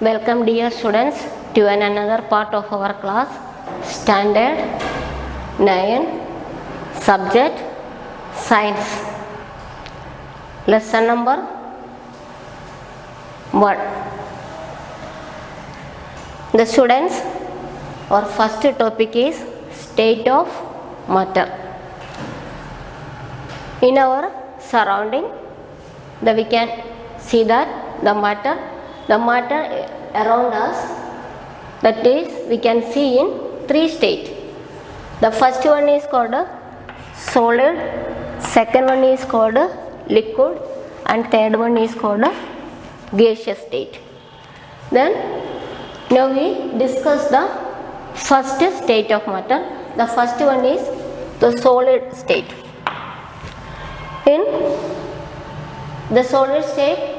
Welcome dear students to another part of our class, Standard 9, Subject Science. Lesson number 1. The students, our first topic is state of matter. In our surrounding, we can see that the matter around us, that is we can see in 3 states. The first one is called solid, second one is called liquid, and third one is called gaseous state. Then now we discuss the first state of matter. The first one is the solid state. In the solid state,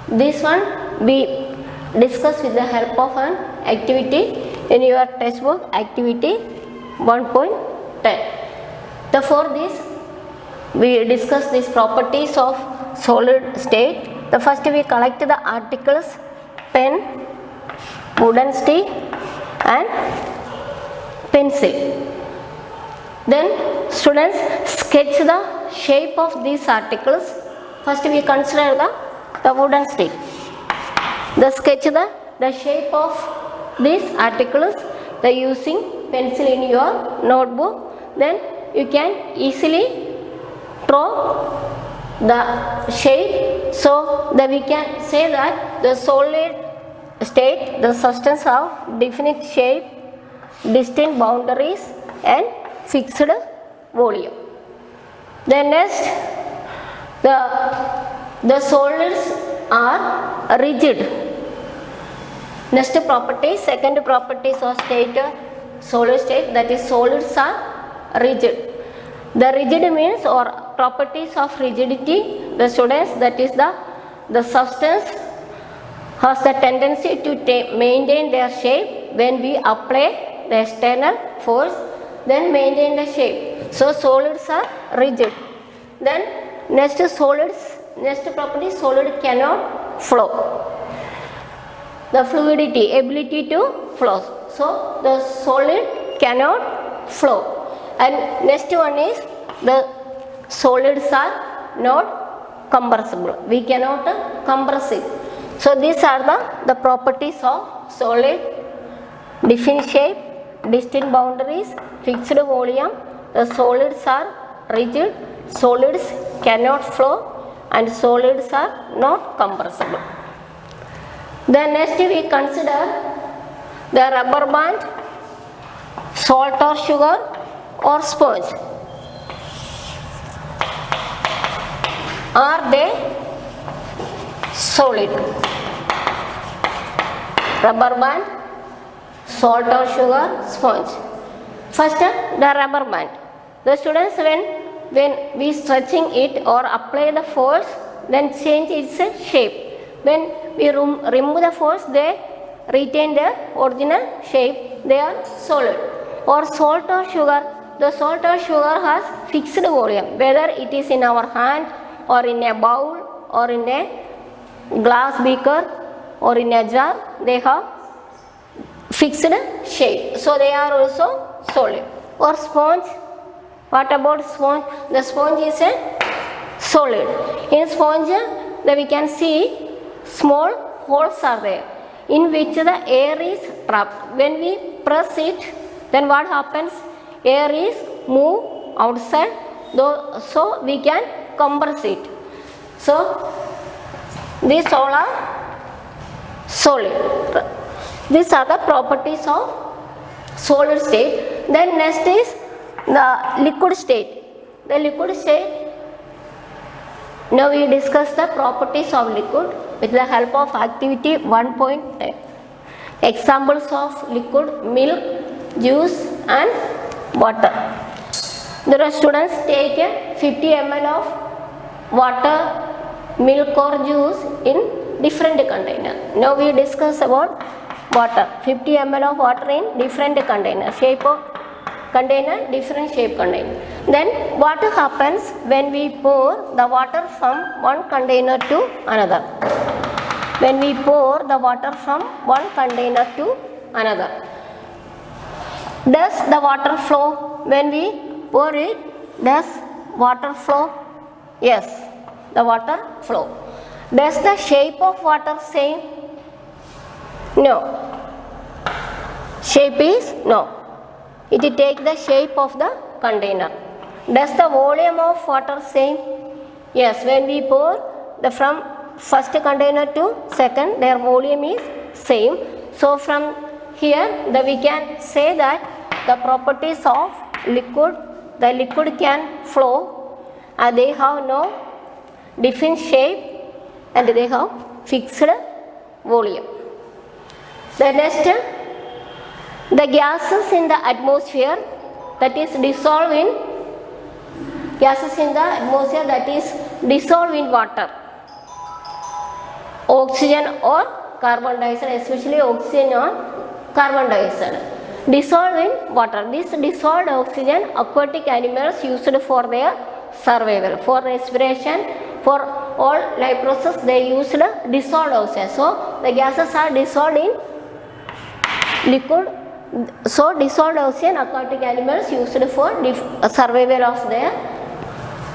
this one we discuss with the help of an activity in your textbook, activity 1.10. For this, we discuss these properties of solid state. The first we collect the articles pen, wooden stick and pencil. Then students sketch the shape of these articles. First we consider the wooden stick. The sketch the shape of these articles by using pencil in your notebook. Then you can easily draw the shape, so that we can say that the solid state, the substance of definite shape, distinct boundaries and fixed volume. Then next, the solids are rigid. Next property, second properties of state, solid state, that is solids are rigid. The rigid means or properties of rigidity, the students, that is the substance has the tendency to maintain their shape when we apply the external force, then maintain the shape. So solids are rigid. Then next property, solid cannot flow. The fluidity, ability to flow. So the solid cannot flow. And next one is the solids are not compressible. We cannot compress it. So these are the properties of solid: definite shape, distinct boundaries, fixed volume. The solids are rigid, solids cannot flow, and solids are not compressible. Then next we consider the rubber band, salt or sugar or sponge. Are they solid? Rubber band, salt or sugar, sponge. First, the rubber band. The students, when we stretching it or apply the force, then change its shape. When we remove the force, they retain their original shape. They are solid. Or salt or sugar. The salt or sugar has fixed volume. Whether it is in our hand or in a bowl or in a glass beaker or in a jar, they have fixed shape. So they are also solid. Or sponge. What about sponge? The sponge is a solid. In sponge, we can see small holes are there in which the air is trapped. When we press it, then what happens? Air is moved outside, so we can compress it. So these all are solid. These are the properties of solid state. Then next is the liquid state. The liquid state, now we discuss the properties of liquid with the help of activity 1.10. Examples of liquid: milk, juice and water. The students take 50 ml of water, milk or juice in different container. Now we discuss about water. 50 ml of water in different container. Shape of container, different shape container. Then what happens when we pour the water from one container to another? when we pour the water from one container to another. Does the water flow when we pour it? Does water flow? Yes, the water flow. Does the shape of water same? No. Shape is no. It take the shape of the container. Does the volume of water same? Yes, when we pour the from first container to second, their volume is same. So from here we can say that the properties of liquid, the liquid can flow and they have no different shape and they have fixed volume. The next, the gases in the atmosphere that is dissolved in water, oxygen or carbon dioxide, especially oxygen or carbon dioxide, dissolved in water. This dissolved oxygen aquatic animals used for their survival, for respiration, for all life process they used dissolved oxygen. So the gases are dissolved in liquid. So dissolved oxygen aquatic animals used for survival of their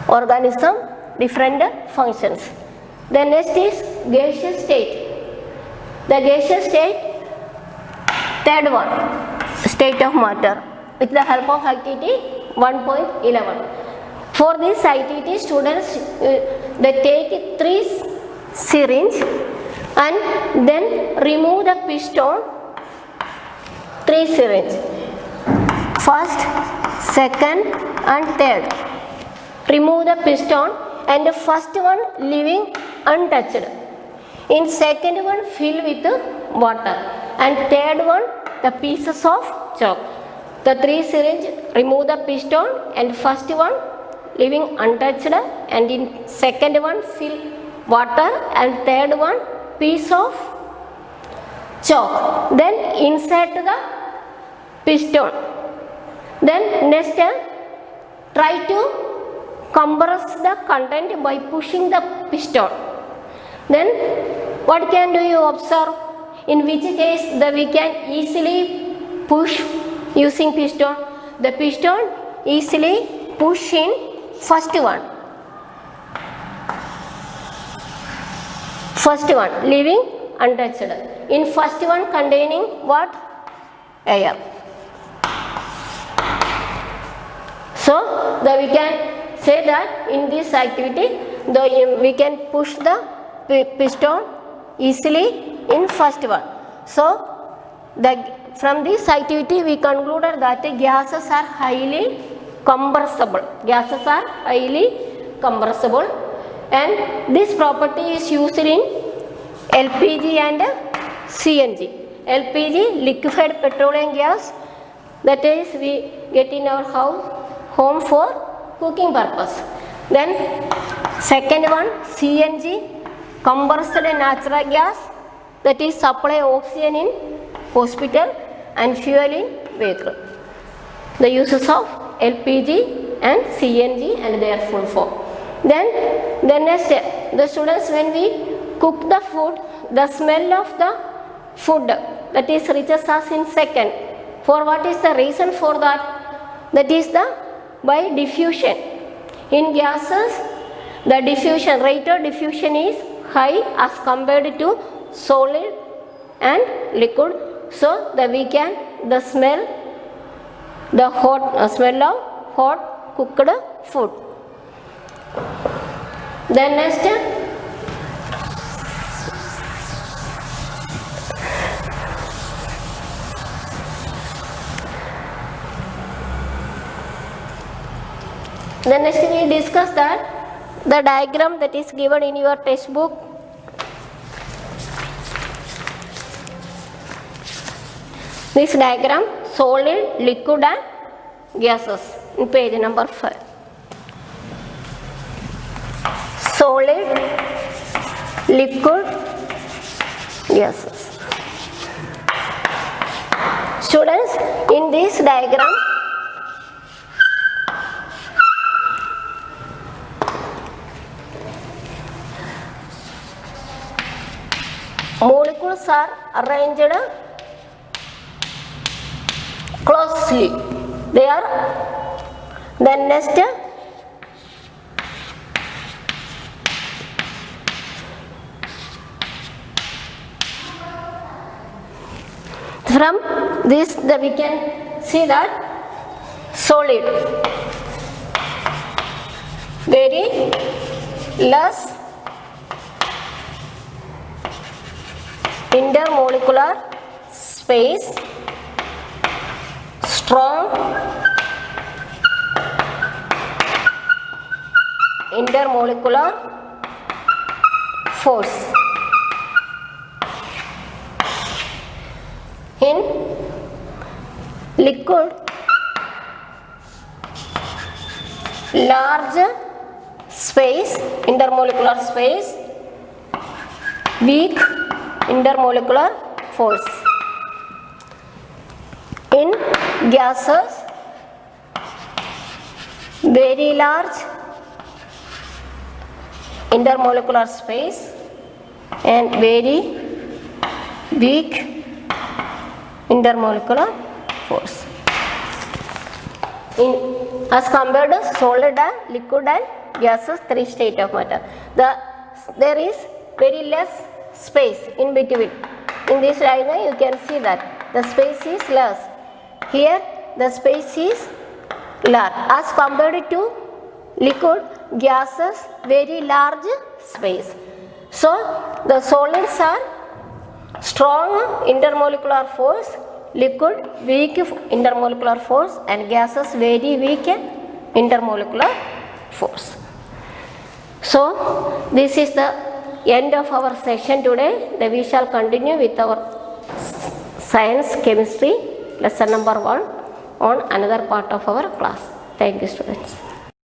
organism, different functions. The next is gaseous state. The gaseous state, third one, state of matter with the help of activity 1.11. For this activity, students they take 3 syringe and then remove the piston. 3 syringe, first, second and third. Remove the piston and the first one leaving untouched. In second one fill with water and third one the pieces of chalk. The 3 syringe remove the piston and first one leaving untouched and in second one fill water and third one piece of chalk. Then insert the piston. Then next try to compress the content by pushing the piston. Then what can do you observe? In which case we can easily push using piston. The piston easily push in first one leaving untouched. In first one containing what? Air. So we can say that in this activity we can push the piston easily in first one. So from this activity we concluded that gases are highly compressible. Gases are highly compressible and this property is used in LPG and CNG. LPG, liquefied petroleum gas, that is we get in our home for cooking purpose. Then second one CNG, compressed natural gas, that is supply oxygen in hospital and fuel in vehicle. The uses of LPG and CNG and their full form. Then the next, the students, when we cook the food, the smell of the food that is reaches us in second. For what is the reason for that? That is by diffusion. In gases, the diffusion rate of diffusion is high as compared to solid and liquid. So we can the smell of hot cooked food. Then next, we discuss that the diagram that is given in your textbook. This diagram, solid, liquid and gases, in page number 5. Solid, liquid, gases. Students, in this diagram, molecules are arranged closely. They are then next from this we can see that solid very less intermolecular space, strong intermolecular force. In liquid, large space, intermolecular space, weak intermolecular force. In gases, very large intermolecular space and very weak intermolecular force. In as compared to solid and liquid and gases, three state of matter, there is very less space in between. In this diagram you can see that the space is less. Here the space is large as compared to liquid, gases, very large space. So the solids are strong intermolecular force, liquid weak intermolecular force, and gases very weak intermolecular force. So this is the end of our session today. Then we shall continue with our science chemistry lesson number 1 on another part of our class. Thank you, students.